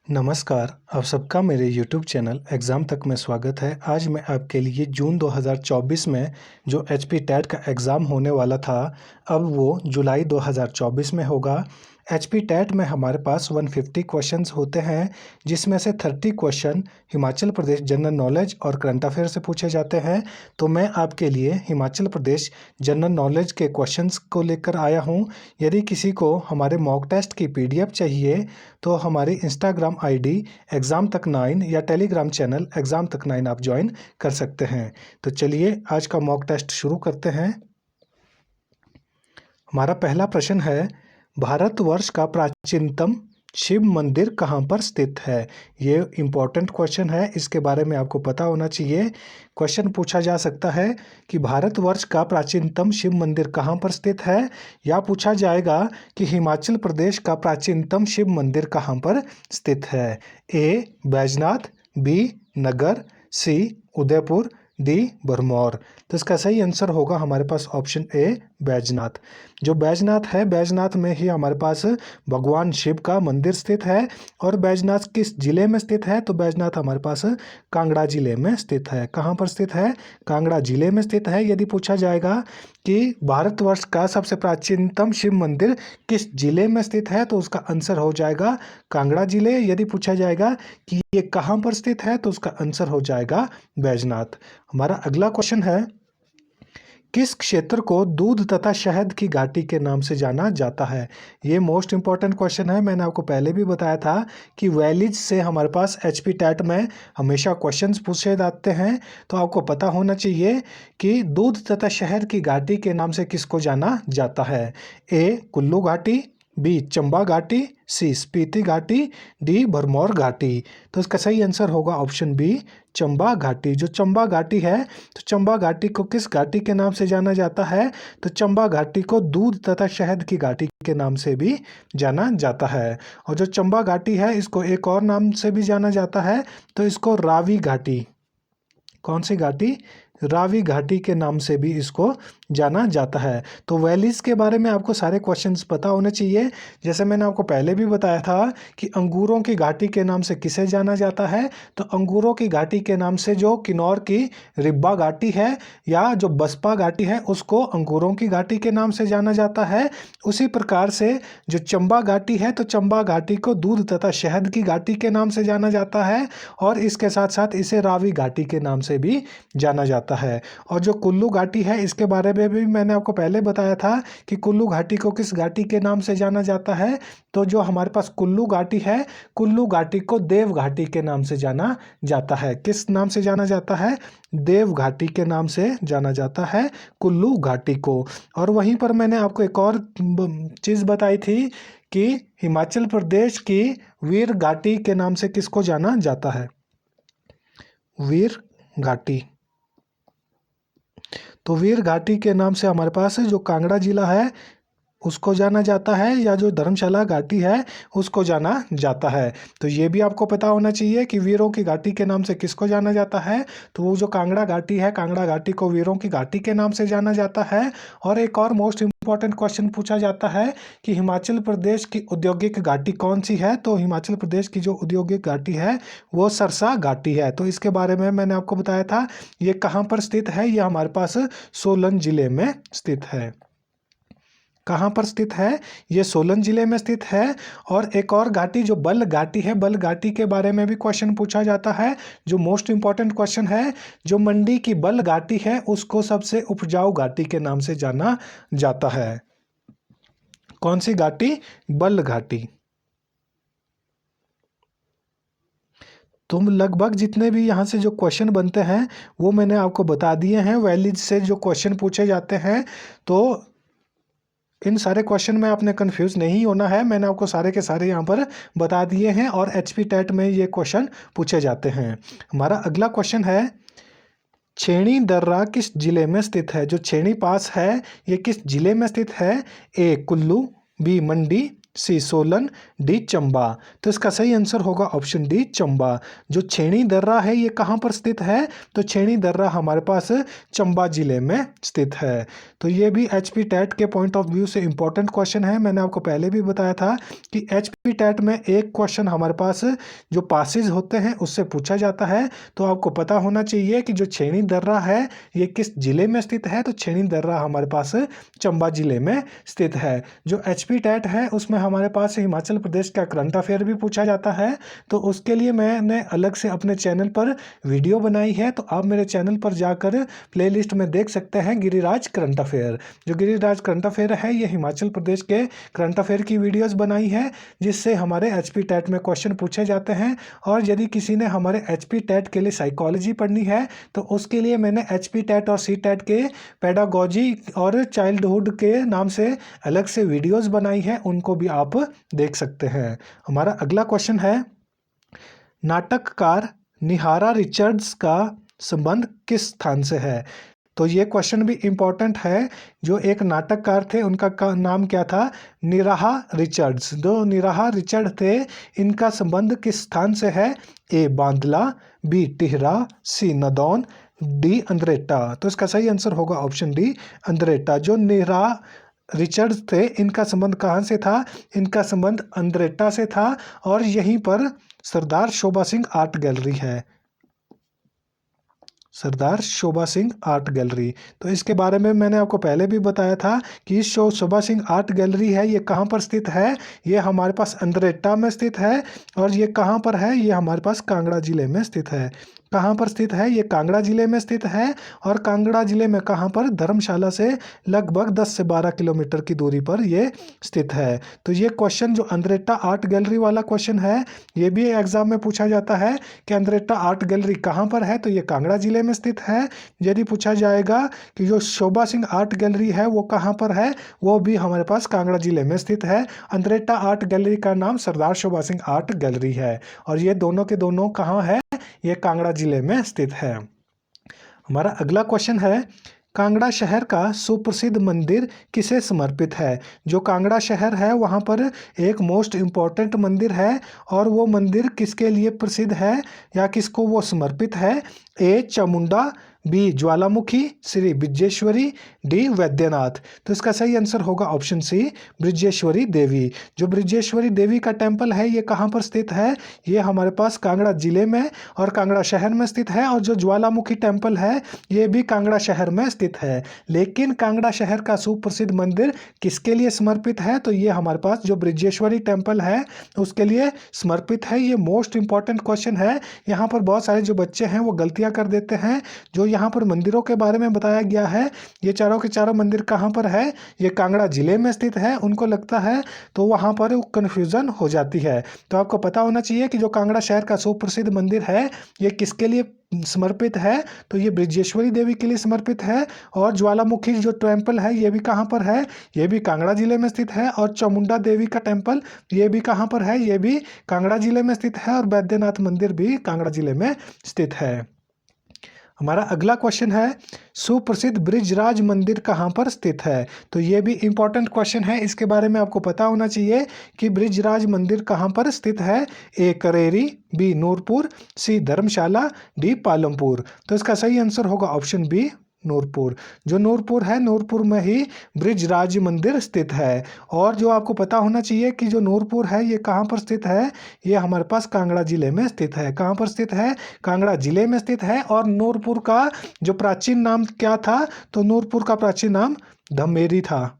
नमस्कार, आप सबका मेरे यूट्यूब चैनल एग्ज़ाम तक में स्वागत है। आज मैं आपके लिए जून 2024 में जो एचपी टेट का एग्ज़ाम होने वाला था, अब वो जुलाई 2024 में होगा। एचपी टेट में हमारे पास 150 क्वेश्चंस होते हैं, जिसमें से 30 question Himachal Pradesh general knowledge और करंट अफेयर से पूछे जाते हैं। तो मैं आपके लिए हिमाचल प्रदेश जनरल नॉलेज के क्वेश्चंस को लेकर आया हूँ। यदि किसी को हमारे मॉक टेस्ट की पीडीएफ चाहिए तो हमारी इंस्टाग्राम आईडी एग्ज़ाम तक 9 या टेलीग्राम चैनल एग्ज़ाम तक 9 आप ज्वाइन कर सकते हैं। तो चलिए आज का मॉक टेस्ट शुरू करते हैं। हमारा पहला प्रश्न है, भारतवर्ष का प्राचीनतम शिव मंदिर कहाँ पर स्थित है? ये इम्पोर्टेंट क्वेश्चन है, इसके बारे में आपको पता होना चाहिए। क्वेश्चन पूछा जा सकता है कि भारतवर्ष का प्राचीनतम शिव मंदिर कहाँ पर स्थित है, या पूछा जाएगा कि हिमाचल प्रदेश का प्राचीनतम शिव मंदिर कहाँ पर स्थित है। ए बैजनाथ, बी नगर, सी उदयपुर, डी भरमौर। तो इसका सही आंसर होगा हमारे पास ऑप्शन ए बैजनाथ। जो बैजनाथ है, बैजनाथ में ही हमारे पास भगवान शिव का मंदिर स्थित है। और बैजनाथ किस जिले में स्थित है? तो बैजनाथ हमारे पास कांगड़ा जिले में स्थित है। कहाँ पर स्थित है? कांगड़ा जिले में स्थित है। यदि पूछा जाएगा कि भारतवर्ष का सबसे प्राचीनतम शिव मंदिर किस जिले में स्थित है, तो उसका आंसर हो जाएगा कांगड़ा जिले। यदि पूछा जाएगा कि ये कहाँ पर स्थित है, तो उसका आंसर हो जाएगा बैजनाथ। हमारा अगला क्वेश्चन है, किस क्षेत्र को दूध तथा शहद की घाटी के नाम से जाना जाता है? ये मोस्ट इंपॉर्टेंट क्वेश्चन है। मैंने आपको पहले भी बताया था कि वैलीज से हमारे पास एचपी टेट में हमेशा क्वेश्चंस पूछे जाते हैं। तो आपको पता होना चाहिए कि दूध तथा शहद की घाटी के नाम से किसको जाना जाता है। ए कुल्लू घाटी, बी चंबा घाटी, सी स्पीति घाटी, डी भरमौर घाटी। तो इसका सही आंसर होगा ऑप्शन बी चंबा घाटी। जो चंबा घाटी है, तो चंबा घाटी को किस घाटी के नाम से जाना जाता है? तो चंबा घाटी को दूध तथा शहद की घाटी के नाम से भी जाना जाता है। और जो चंबा घाटी है, इसको एक और नाम से भी जाना जाता है, तो इसको रावी घाटी। कौन सी घाटी? रावी घाटी के नाम से भी इसको जाना जाता है। तो वैलीज के बारे में आपको सारे क्वेश्चंस पता होने चाहिए। जैसे मैंने आपको पहले भी बताया था कि अंगूरों की घाटी के नाम से किसे जाना जाता है, तो अंगूरों की घाटी के नाम से जो किन्नौर की रिब्बा घाटी है या जो बसपा घाटी है, उसको अंगूरों की घाटी के नाम से जाना जाता है। उसी प्रकार से जो चंबा घाटी है, तो चंबा घाटी को दूध तथा शहद की घाटी के नाम से जाना जाता है, और इसके साथ साथ इसे रावी घाटी के नाम से भी जाना जाता है। और जो कुल्लू घाटी है, इसके बारे में भी मैंने आपको पहले बताया था कि कुल्लू घाटी को किस घाटी के नाम से जाना जाता है। तो जो हमारे पास कुल्लू घाटी है, कुल्लू घाटी को देव घाटी के नाम से जाना जाता है। किस नाम से जाना जाता है? देव घाटी के नाम से जाना जाता है कुल्लू घाटी को। और वहीं पर मैंने आपको एक और चीज़ बताई थी कि हिमाचल प्रदेश की वीर घाटी के नाम से किसको जाना जाता है? वीर घाटी। तो वीर घाटी के नाम से हमारे पास जो कांगड़ा जिला है उसको जाना जाता है, या जो धर्मशाला घाटी है उसको जाना जाता है। तो ये भी आपको पता होना चाहिए कि वीरों की घाटी के नाम से किसको जाना जाता है। तो वो जो कांगड़ा घाटी है, कांगड़ा घाटी को वीरों की घाटी के नाम से जाना जाता है। और एक और मोस्ट इंपॉर्टेंट क्वेश्चन पूछा जाता है कि हिमाचल प्रदेश की औद्योगिक घाटी कौन सी है? तो हिमाचल प्रदेश की जो औद्योगिक घाटी है वो सरसा घाटी है। तो इसके बारे में मैंने आपको बताया था, ये कहाँ पर स्थित है? ये हमारे पास सोलन जिले में स्थित है। कहाँ पर स्थित है? ये सोलन जिले में स्थित है। और एक और घाटी जो बल घाटी है, बल घाटी के बारे में भी क्वेश्चन पूछा जाता है, जो मोस्ट इंपॉर्टेंट क्वेश्चन है। जो मंडी की बल घाटी है, उसको सबसे उपजाऊ घाटी के नाम से जाना जाता है। कौन सी घाटी? बल घाटी। तुम लगभग जितने भी यहाँ से जो क्वेश्चन बनते हैं वो मैंने आपको बता दिए हैं। वैलीज से जो क्वेश्चन पूछे जाते हैं, तो इन सारे क्वेश्चन में आपने कंफ्यूज नहीं होना है। मैंने आपको सारे के सारे यहाँ पर बता दिए हैं, और एचपी टेट में ये क्वेश्चन पूछे जाते हैं। हमारा अगला क्वेश्चन है, छेनी दर्रा किस जिले में स्थित है? जो छेनी पास है, ये किस जिले में स्थित है? ए कुल्लू, बी मंडी, सी सोलन, डी चंबा। तो इसका सही आंसर होगा ऑप्शन डी चंबा। जो छेनी दर्रा है ये कहाँ पर स्थित है? तो छेनी दर्रा हमारे पास चंबा जिले में स्थित है। तो ये भी एचपी टेट के पॉइंट ऑफ व्यू से इंपॉर्टेंट क्वेश्चन है। मैंने आपको पहले भी बताया था कि एचपी टेट में एक क्वेश्चन हमारे पास जो पासिस होते हैं उससे पूछा जाता है। तो आपको पता होना चाहिए कि जो छेनी दर्रा है ये किस जिले में स्थित है। तो छेनी दर्रा हमारे पास चंबा जिले में स्थित है। जो एचपी टेट है उसमें हमारे पास हिमाचल प्रदेश का करंट अफेयर भी पूछा जाता है। तो उसके लिए मैंने अलग से अपने चैनल पर वीडियो बनाई है। तो आप मेरे चैनल पर जाकर प्लेलिस्ट में देख सकते हैं गिरिराज करंट अफेयर। जो गिरिराज करंट अफेयर है ये हिमाचल प्रदेश के करंट अफेयर की वीडियोस बनाई है जिससे हमारे एचपी टेट में क्वेश्चन पूछे जाते हैं। और यदि किसी ने हमारे एचपी टेट के लिए साइकोलॉजी पढ़नी है तो उसके लिए मैंने एचपी टेट और सी टेट के पेडागोजी और चाइल्डहुड के नाम से अलग से वीडियोस बनाई है, उनको भी आप देख सकते हैं। हमारा अगला क्वेश्चन है, नाटककार निहारा रिचर्ड्स का संबंध किस स्थान से है? तो ये क्वेश्चन भी इम्पोर्टेंट है। जो एक नाटककार थे उनका नाम क्या था? निराहा रिचर्ड्स। जो निराहा रिचर्ड थे इनका संबंध किस स्थान से है? ए बांदला, बी टिहरा, सी नदौन, डी अंद्रेटा। तो इसका सही आंसर होगा ऑप्शन डी अंद्रेटा। जो निराहा रिचर्ड्स थे इनका संबंध कहाँ से था? इनका संबंध अंद्रेटा से था। और यहीं पर सरदार शोभा सिंह आर्ट गैलरी है, सरदार शोभा सिंह आर्ट गैलरी। तो इसके बारे में मैंने आपको पहले भी बताया था कि शोभा सिंह आर्ट गैलरी है ये कहाँ पर स्थित है? ये हमारे पास अंद्रेटा में स्थित है। और ये कहाँ पर है? ये हमारे पास कांगड़ा जिले में स्थित है। कहाँ पर स्थित है? ये कांगड़ा जिले में स्थित है। और कांगड़ा जिले में कहाँ पर? धर्मशाला से लगभग 10 से 12 किलोमीटर की दूरी पर ये स्थित है। तो ये क्वेश्चन जो अंद्रेटा आर्ट गैलरी वाला क्वेश्चन है ये भी एग्जाम में पूछा जाता है कि अंद्रेटा आर्ट गैलरी कहाँ पर है? तो ये कांगड़ा जिले में स्थित है। यदि पूछा जाएगा कि जो शोभा सिंह आर्ट गैलरी है वो कहाँ पर है, वो भी हमारे पास कांगड़ा जिले में स्थित है। अंद्रेटा आर्ट गैलरी का नाम सरदार शोभा सिंह आर्ट गैलरी है। और ये दोनों के दोनों कहाँ है? ये कांगड़ा जिले में स्थित है। हमारा अगला क्वेश्चन है, कांगड़ा शहर का सुप्रसिद्ध मंदिर किसे समर्पित है? जो कांगड़ा शहर है वहाँ पर एक मोस्ट इम्पॉर्टेंट मंदिर है और वो मंदिर किसके लिए प्रसिद्ध है या किसको वो समर्पित है? ए चामुंडा, बी ज्वालामुखी, सी ब्रजेश्वरी, डी वैद्यनाथ। तो इसका सही आंसर होगा ऑप्शन सी ब्रजेश्वरी देवी। जो ब्रजेश्वरी देवी का टेम्पल है ये कहाँ पर स्थित है? ये हमारे पास कांगड़ा जिले में और कांगड़ा शहर में स्थित है। और जो ज्वालामुखी टेम्पल है ये भी कांगड़ा शहर में स्थित है। लेकिन कांगड़ा शहर का सुप्रसिद्ध मंदिर किसके लिए समर्पित है? तो ये हमारे पास जो ब्रजेश्वरी टेम्पल है उसके लिए समर्पित है। ये मोस्ट इंपॉर्टेंट क्वेश्चन है। यहाँ पर बहुत सारे जो बच्चे हैं वो गलतियाँ कर देते हैं। जो यहाँ पर मंदिरों के बारे में बताया गया है ये चारों के चारों मंदिर कहाँ पर है? ये कांगड़ा जिले में स्थित है। उनको लगता है तो वहाँ पर कन्फ्यूजन हो जाती है। तो आपको पता होना चाहिए कि जो कांगड़ा शहर का सुप्रसिद्ध मंदिर है ये किसके लिए समर्पित है? तो ये ब्रजेश्वरी देवी के लिए समर्पित है। और ज्वालामुखी जो टेम्पल है ये भी कहाँ पर है? ये भी कांगड़ा जिले में स्थित है। और चामुंडा देवी का टेम्पल ये भी कहाँ पर है? ये भी कांगड़ा जिले में स्थित है। और वैद्यनाथ मंदिर भी कांगड़ा जिले में स्थित है। हमारा अगला क्वेश्चन है, सुप्रसिद्ध ब्रिजराज मंदिर कहाँ पर स्थित है? तो ये भी इंपॉर्टेंट क्वेश्चन है। इसके बारे में आपको पता होना चाहिए कि ब्रिजराज मंदिर कहाँ पर स्थित है। ए करेरी, बी नूरपुर, सी धर्मशाला, डी पालमपुर। तो इसका सही आंसर होगा ऑप्शन बी नूरपुर। जो नूरपुर है नूरपुर में ही ब्रिजराज मंदिर स्थित है। और जो आपको पता होना चाहिए कि जो नूरपुर है ये कहाँ पर स्थित है? ये हमारे पास कांगड़ा जिले में स्थित है। कहाँ पर स्थित है? कांगड़ा जिले में स्थित है। और नूरपुर का जो प्राचीन नाम क्या था? तो नूरपुर का प्राचीन नाम धमेरी था।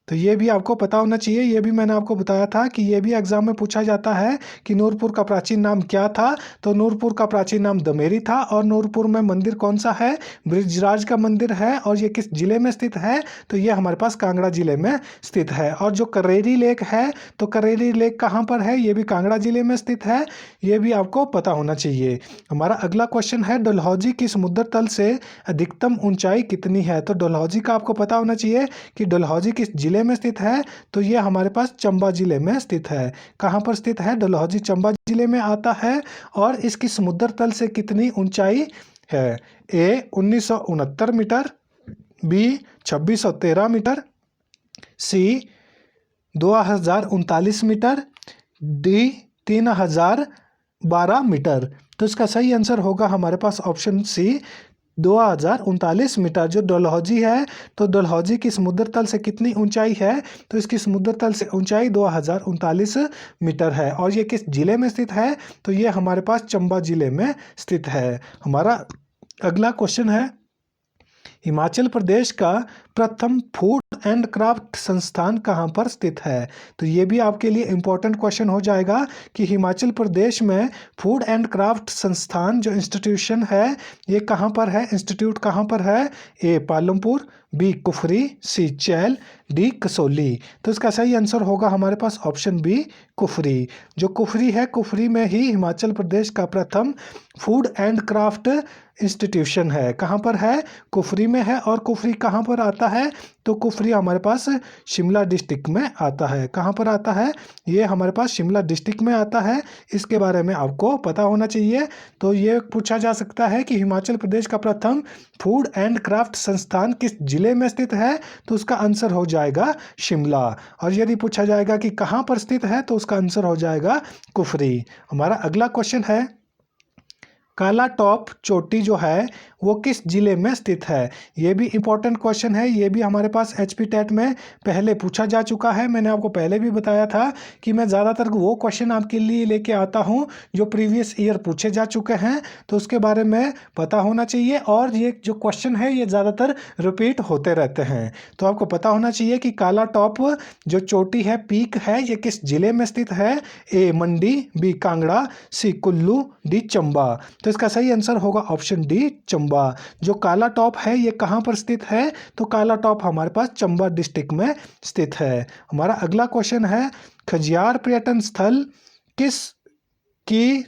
तो ये भी आपको पता होना चाहिए। ये भी मैंने आपको बताया था कि ये भी एग्जाम में पूछा जाता है कि नूरपुर का प्राचीन नाम क्या था। तो नूरपुर का प्राचीन नाम दमेरी था। और नूरपुर में मंदिर कौन सा है? ब्रिजराज का मंदिर है। और ये किस जिले में स्थित है? तो ये हमारे पास कांगड़ा जिले में स्थित है। और जो करेरी लेक है तो करेरी लेक कहाँ पर है? ये भी कांगड़ा जिले में स्थित है। ये भी आपको पता होना चाहिए। हमारा अगला क्वेश्चन है, डलहौजी की समुद्र तल से अधिकतम ऊंचाई कितनी है? तो डलहौजी का आपको पता होना चाहिए कि डलहौजी किस जिले में स्थित है। तो ये हमारे पास चंबा जिले में स्थित है। कहाँ पर स्थित है? डलहौजी चंबा जिले में आता है। और इसकी समुद्र तल से कितनी ऊंचाई है? ए 1969 मीटर, बी 2613 मीटर, सी 2039 मीटर, डी 3012 मीटर। तो इसका सही आंसर होगा हमारे पास ऑप्शन सी 2039 मीटर। जो डलहौजी है, तो डलहौजी की समुद्र तल से कितनी ऊंचाई है? तो इसकी समुद्र तल से ऊंचाई 2039 मीटर है। और ये किस जिले में स्थित है? तो ये हमारे पास चंबा जिले में स्थित है। हमारा अगला क्वेश्चन है, हिमाचल प्रदेश का प्रथम फूड एंड क्राफ्ट संस्थान कहाँ पर स्थित है? तो ये भी आपके लिए इम्पोर्टेंट क्वेश्चन हो जाएगा कि हिमाचल प्रदेश में फूड एंड क्राफ्ट संस्थान जो इंस्टीट्यूशन है, ये कहाँ पर है? इंस्टीट्यूट कहाँ पर है? ए पालमपुर, बी कुफरी, सी चैल, डी कसौली। तो इसका सही आंसर होगा हमारे पास ऑप्शन बी कुफरी। जो कुफरी है, कुफरी में ही हिमाचल प्रदेश का प्रथम फूड एंड क्राफ्ट इंस्टीट्यूशन है। कहाँ पर है? कुफरी में है। और कुफरी कहाँ पर आता है? तो कुफरी हमारे पास शिमला डिस्ट्रिक्ट में आता है। कहाँ पर आता है? ये हमारे पास शिमला डिस्ट्रिक्ट में आता है। इसके बारे में आपको पता होना चाहिए। तो ये पूछा जा सकता है कि हिमाचल प्रदेश का प्रथम फूड एंड क्राफ्ट संस्थान किस जिले में स्थित है? तो उसका आंसर हो जाएगा शिमला। और यदि पूछा जाएगा कि कहाँ पर स्थित है, तो उसका आंसर हो जाएगा कुफरी। हमारा अगला क्वेश्चन है, काला टॉप चोटी जो है वो किस जिले में स्थित है? ये भी इंपॉर्टेंट क्वेश्चन है। ये भी हमारे पास एचपी टेट में पहले पूछा जा चुका है। मैंने आपको पहले भी बताया था कि मैं ज़्यादातर वो क्वेश्चन आपके लिए लेके आता हूँ जो प्रीवियस ईयर पूछे जा चुके हैं, तो उसके बारे में पता होना चाहिए। और ये जो क्वेश्चन है ये ज़्यादातर रिपीट होते रहते हैं। तो आपको पता होना चाहिए कि काला टॉप जो चोटी है, पीक है, ये किस जिले में स्थित है? ए मंडी, बी कांगड़ा, सी कुल्लू, डी चंबा। तो इसका सही आंसर होगा ऑप्शन डी चंबा। जो काला टॉप है ये कहाँ पर स्थित है? तो काला टॉप हमारे पास चंबा डिस्ट्रिक्ट में स्थित है। हमारा अगला क्वेश्चन है, खजियार पर्यटन स्थल किस की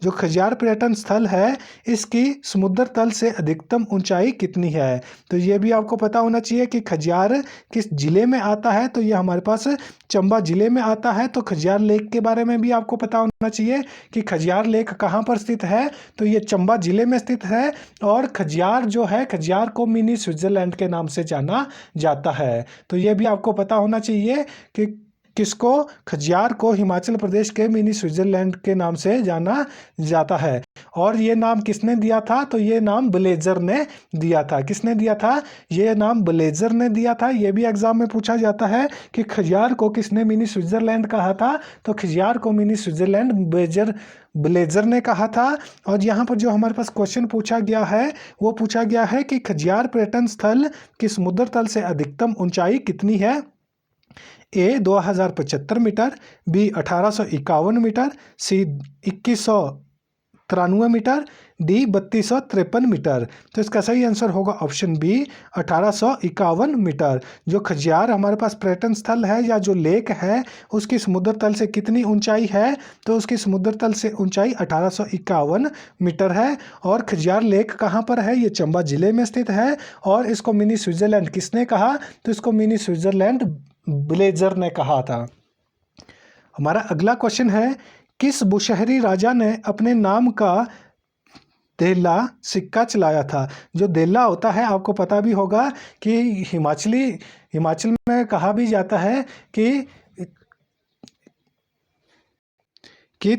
जो खजियार पर्यटन स्थल है, इसकी समुद्र तल से अधिकतम ऊंचाई कितनी है? तो ये भी आपको पता होना चाहिए कि खजियार किस जिले में आता है। तो ये हमारे पास चंबा जिले में आता है। तो खजियार लेक के बारे में भी आपको पता होना चाहिए कि खजियार लेक कहाँ पर स्थित है। तो ये चंबा जिले में स्थित है। और खजियार जो है, खजियार को मिनी स्विट्जरलैंड के नाम से जाना जाता है। तो ये भी आपको पता होना चाहिए कि किसको? खजियार को हिमाचल प्रदेश के मिनी स्विट्जरलैंड के नाम से जाना जाता है। और ये नाम किसने दिया था? तो ये नाम ब्लेजर ने दिया था। किसने दिया था? ये नाम ब्लेजर ने दिया था। ये भी एग्जाम में पूछा जाता है कि खजियार को किसने मिनी स्विट्जरलैंड कहा था? तो खजियार को मिनी स्विट्जरलैंड ब्लेजर ने कहा था। और यहाँ पर जो हमारे पास क्वेश्चन पूछा गया है, वो पूछा गया है कि खजियार पर्यटन स्थल की समुद्र तल से अधिकतम ऊंचाई कितनी है? ए 2075 मीटर, बी 1851 मीटर, सी 2193 मीटर, डी 3253 मीटर। तो इसका सही आंसर होगा ऑप्शन बी 1851 मीटर। जो खजियार हमारे पास पर्यटन स्थल है या जो लेक है, उसकी समुद्र तल से कितनी ऊंचाई है? तो उसकी समुद्र तल से ऊंचाई 1851 मीटर है। और खजियार लेक कहाँ पर है? ये चंबा जिले में स्थित है। और इसको मिनी स्विट्जरलैंड किसने कहा? तो इसको मिनी स्विट्जरलैंड ब्लेजर ने कहा था। हमारा अगला क्वेश्चन है, किस बुशहरी राजा ने अपने नाम का देला सिक्का चलाया था? जो देला होता है, आपको पता भी होगा कि हिमाचल में कहा भी जाता है कि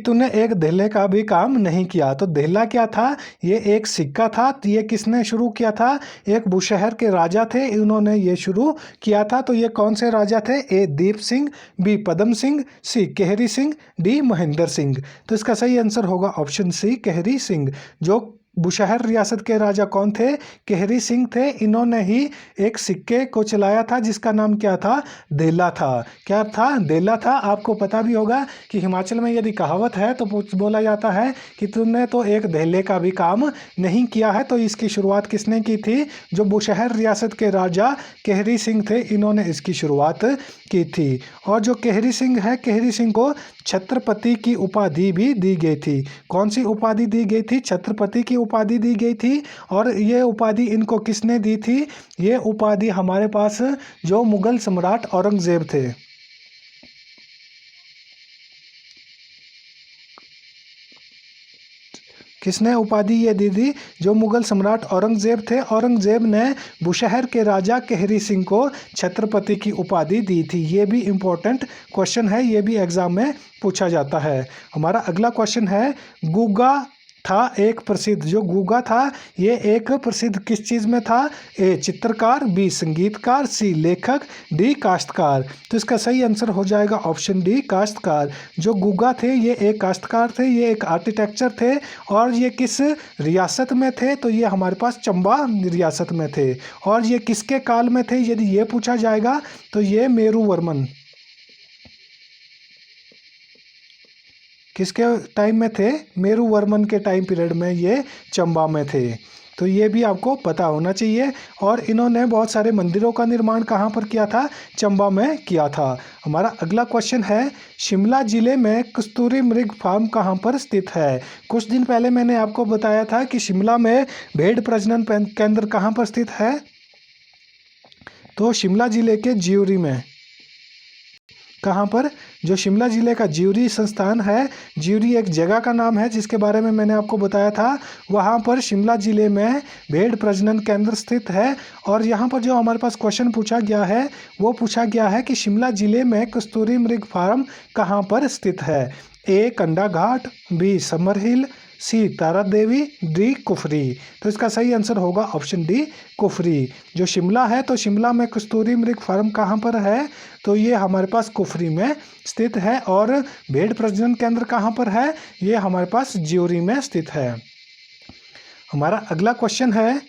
तूने एक देले का भी काम नहीं किया। तो देला क्या था? ये एक सिक्का था। तो ये किसने शुरू किया था? एक बुशहर के राजा थे, इन्होंने ये शुरू किया था। तो ये कौन से राजा थे? ए दीप सिंह, बी पदम सिंह, सी केहरी सिंह, डी महेंद्र सिंह। तो इसका सही आंसर होगा ऑप्शन सी केहरी सिंह। जो बुशहर रियासत के राजा कौन थे? केहरी सिंह थे। इन्होंने ही एक सिक्के को चलाया था जिसका नाम क्या था? देला था। क्या था? देला था। आपको पता भी होगा कि हिमाचल में यदि कहावत है तो बोला जाता है कि तुमने तो एक देले का भी काम नहीं किया है। तो इसकी शुरुआत किसने की थी? जो बुशहर रियासत के राजा केहरी सिंह थे, इन्होंने इसकी शुरुआत की थी। और जो केहरी सिंह है, केहरी सिंह को छत्रपति की उपाधि भी दी गई थी। कौन सी उपाधि दी गई थी? छत्रपति की उपाधि दी गई थी। और ये उपाधि इनको किसने दी थी? ये उपाधि हमारे पास जो मुगल सम्राट औरंगजेब थे, किसने उपाधि ये दी थी? जो मुगल सम्राट औरंगजेब थे, औरंगजेब ने बुशहर के राजा केहरी सिंह को छत्रपति की उपाधि दी थी। ये भी इम्पोर्टेंट क्वेश्चन है, ये भी एग्जाम में पूछा जाता है। हमारा अगला क्वेश्चन है, गुगा था एक प्रसिद्ध, जो गुगा था ये एक प्रसिद्ध किस चीज़ में था? ए चित्रकार, बी संगीतकार, सी लेखक, डी काश्तकार। तो इसका सही आंसर हो जाएगा ऑप्शन डी काश्तकार। जो गुगा थे ये एक काश्तकार थे, ये एक आर्किटेक्चर थे और ये किस रियासत में थे? तो ये हमारे पास चंबा रियासत में थे। और ये किसके काल में थे यदि ये पूछा जाएगा तो ये मेरुवर्मन किसके टाइम में थे? मेरुवर्मन के टाइम पीरियड में ये चंबा में थे। तो ये भी आपको पता होना चाहिए। और इन्होंने बहुत सारे मंदिरों का निर्माण कहाँ पर किया था? चंबा में किया था। हमारा अगला क्वेश्चन है, शिमला जिले में कस्तूरी मृग फार्म कहाँ पर स्थित है? कुछ दिन पहले मैंने आपको बताया था कि शिमला में भेड़ प्रजनन केंद्र कहाँ पर स्थित है? तो शिमला जिले के ज्यूरी में। कहाँ पर? जो शिमला जिले का ज्यूरी संस्थान है, ज्यूरी एक जगह का नाम है जिसके बारे में मैंने आपको बताया था, वहाँ पर शिमला जिले में भेड़ प्रजनन केंद्र स्थित है। और यहाँ पर जो हमारे पास क्वेश्चन पूछा गया है वो पूछा गया है कि शिमला जिले में कस्तूरी मृग फार्म कहाँ पर स्थित है? ए कंडा घाट, बी समर हिल, सी तारा देवी, डी कुफरी। तो इसका सही आंसर होगा ऑप्शन डी कुफरी। जो शिमला है तो शिमला में कस्तूरी मृग फार्म कहाँ पर है? तो ये हमारे पास कुफरी में स्थित है। और भेड़ प्रजनन केंद्र कहाँ पर है? ये हमारे पास ज्यूरी में स्थित है। हमारा अगला क्वेश्चन है,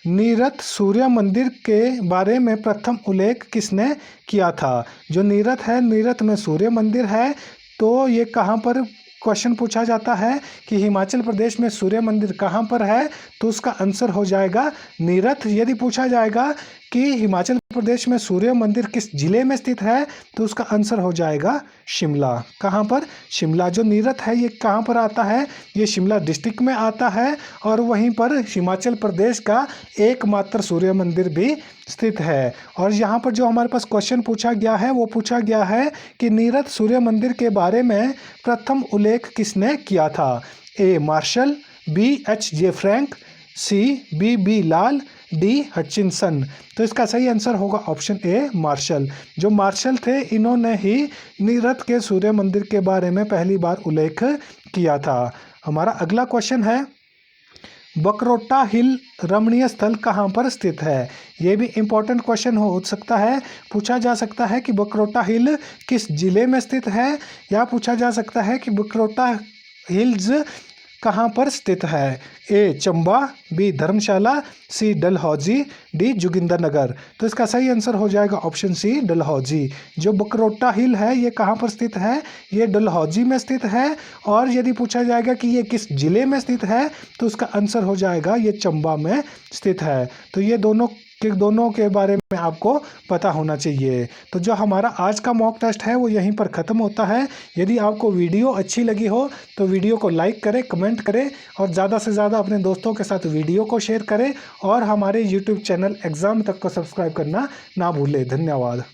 नीरथ सूर्य मंदिर के बारे में प्रथम उल्लेख किसने किया था? जो नीरथ है, नीरथ में सूर्य मंदिर है। तो ये कहाँ पर क्वेश्चन पूछा जाता है कि हिमाचल प्रदेश में सूर्य मंदिर कहाँ पर है? तो उसका आंसर हो जाएगा नीरथ। यदि पूछा जाएगा कि हिमाचल प्रदेश में सूर्य मंदिर किस जिले में स्थित है तो उसका आंसर हो जाएगा शिमला। कहाँ पर? शिमला। जो नीरथ है ये कहाँ पर आता है? ये शिमला डिस्ट्रिक्ट में आता है। और वहीं पर हिमाचल प्रदेश का एकमात्र सूर्य मंदिर भी स्थित है। और यहाँ पर जो हमारे पास क्वेश्चन पूछा गया है वो पूछा गया है कि नीरथ सूर्य मंदिर के बारे में प्रथम उल्लेख किसने किया था? A Marshall, B H J Frank, C B Lal, D Hutchinson. तो इसका सही आंसर होगा ऑप्शन ए मार्शल। जो मार्शल थे इन्होंने ही नीरथ के सूर्य मंदिर के बारे में पहली बार उल्लेख किया था। हमारा अगला क्वेश्चन है, बकरोटा हिल रमणीय स्थल कहाँ पर स्थित है? ये भी इम्पोर्टेंट क्वेश्चन हो सकता है। पूछा जा सकता है कि बकरोटा हिल किस जिले में स्थित है, या पूछा जा सकता है कि बकरोटा हिल्स कहाँ पर स्थित है? ए चंबा, बी धर्मशाला, सी डलहौजी, डी जोगिंदरनगर। तो इसका सही आंसर हो जाएगा ऑप्शन सी डलहौजी। जो बकरोटा हिल है ये कहाँ पर स्थित है? ये डलहौजी में स्थित है। और यदि पूछा जाएगा कि ये किस जिले में स्थित है तो उसका आंसर हो जाएगा ये चंबा में स्थित है। तो ये दोनों के बारे में आपको पता होना चाहिए। तो जो हमारा आज का मॉक टेस्ट है वो यहीं पर ख़त्म होता है। यदि आपको वीडियो अच्छी लगी हो तो वीडियो को लाइक करें, कमेंट करें और ज़्यादा से ज़्यादा अपने दोस्तों के साथ वीडियो को शेयर करें। और हमारे यूट्यूब चैनल एग्ज़ाम तक को सब्सक्राइब करना ना भूलें। धन्यवाद।